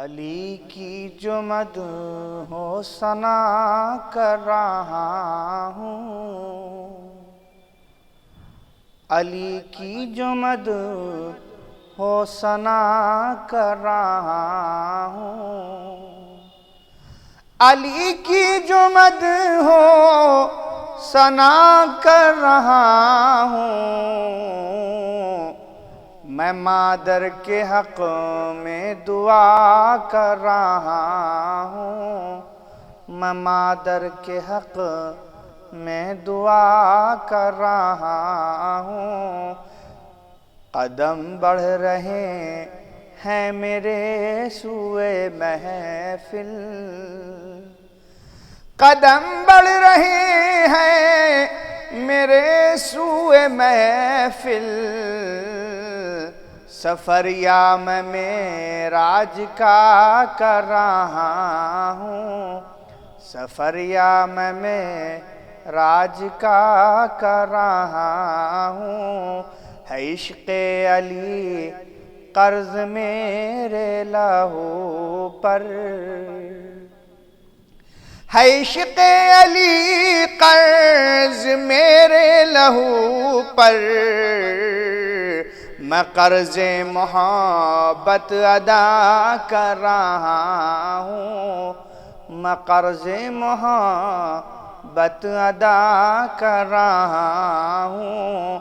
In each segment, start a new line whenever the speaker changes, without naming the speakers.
علی کی جو مدح و ثنا کر رہا ہوں، علی کی جو مدح و ثنا کر رہا ہوں، علی کی جو مدح و ثنا کر رہا ہوں، میں مادر کے حق میں دعا کر رہا ہوں، میں مادر کے حق میں دعا کر رہا ہوں۔ قدم بڑھ رہے ہیں میرے سوئے محفل، قدم بڑھ رہے ہیں میرے سوئے محفل، سفر یا میں معراج کا کر رہا ہوں، سفر یا میں معراج کا کر رہا ہوں۔ ہے عشق علی قرض میرے لہو پر، ہے عشق علی قرض میرے لہو پر، میں قرض محبت ادا کر رہا ہوں، میں قرض محبت ادا کر رہا ہوں۔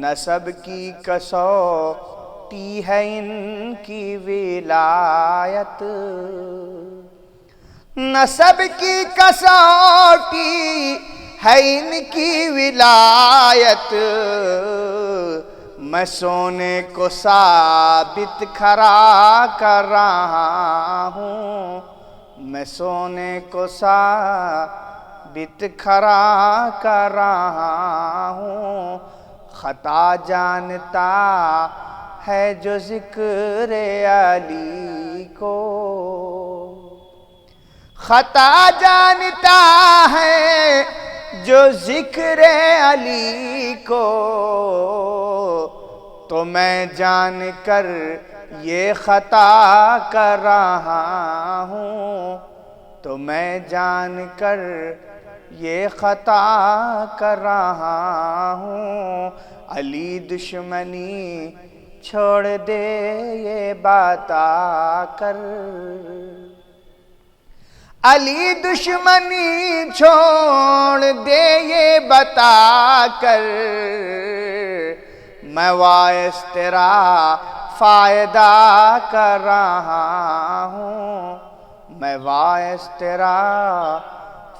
نسب کی کسوٹی ہے ان کی ولایت، نسب کی کسوٹی ہے ان کی ولایت، میں سونے کو ثابت کھڑا کر رہا ہوں، میں سونے کو ثابت کھڑا کر رہا ہوں۔ خطا جانتا ہے جو ذکر علی کو، خطا جانتا ہے جو ذکر علی کو، تو میں جان کر یہ خطا کر رہا ہوں، تو میں جان کر یہ خطا کر رہا ہوں۔ علی دشمنی چھوڑ دے یہ بتا کر، علی دشمنی چھوڑ دے یہ بتا کر، میں باعث تیرا فائدہ کر رہا ہوں، میں باعث تیرا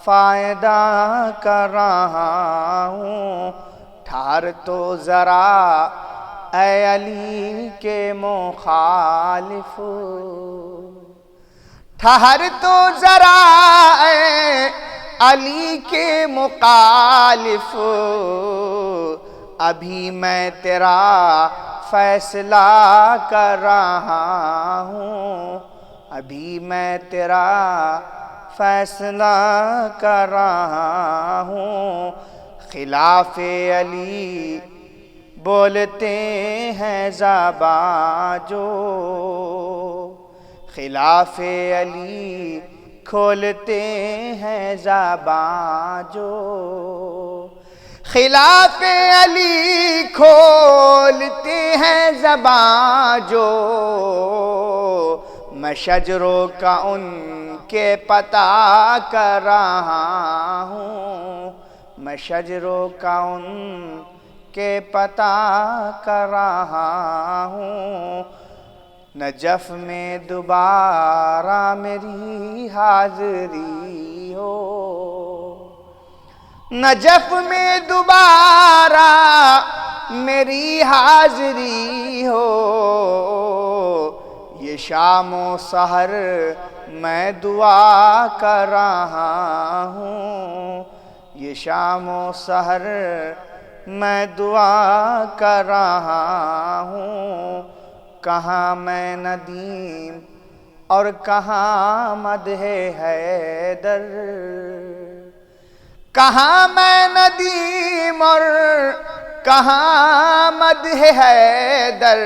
فائدہ کر رہا ہوں۔ ٹھہر تو ذرا اے علی کے مخالف، ٹھہر تو ذرا اے علی کے مخالف، ابھی میں تیرا فیصلہ کر رہا ہوں، ابھی میں تیرا فیصلہ کر رہا ہوں۔ خلاف علی بولتے ہیں زباں جو، خلاف علی کھولتے ہیں زباں جو، خلاف علی کھولتے ہیں زباں جو، میں شجروں کا ان کے پتہ کر رہا ہوں، میں شجروں کا ان کے پتہ کر رہا ہوں۔ نجف میں دوبارہ میری حاضری ہو، نجف میں دوبارہ میری حاضری ہو، یہ شام و سحر میں دعا کر رہا ہوں، یہ شام و سحر میں دعا کر رہا ہوں۔ کہاں میں ندیم اور کہاں مدح حیدر، کہاں میں ندیم اور کہاں مدح حیدر،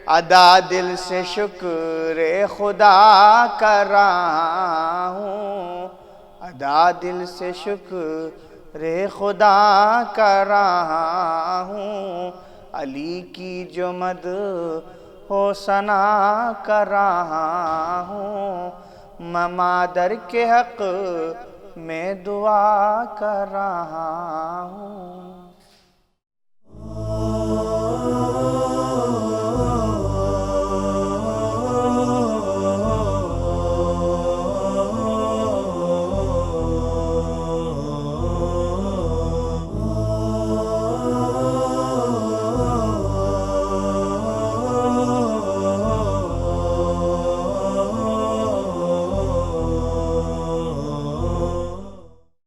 ادا دل سے شکر خدا کر رہا ہوں، ادا دل سے شکر خدا کر رہا ہوں، علی کی جو مدح و ثنا کر رہا ہوں، میں مادر کے حق میں دعا کر رہا ہوں۔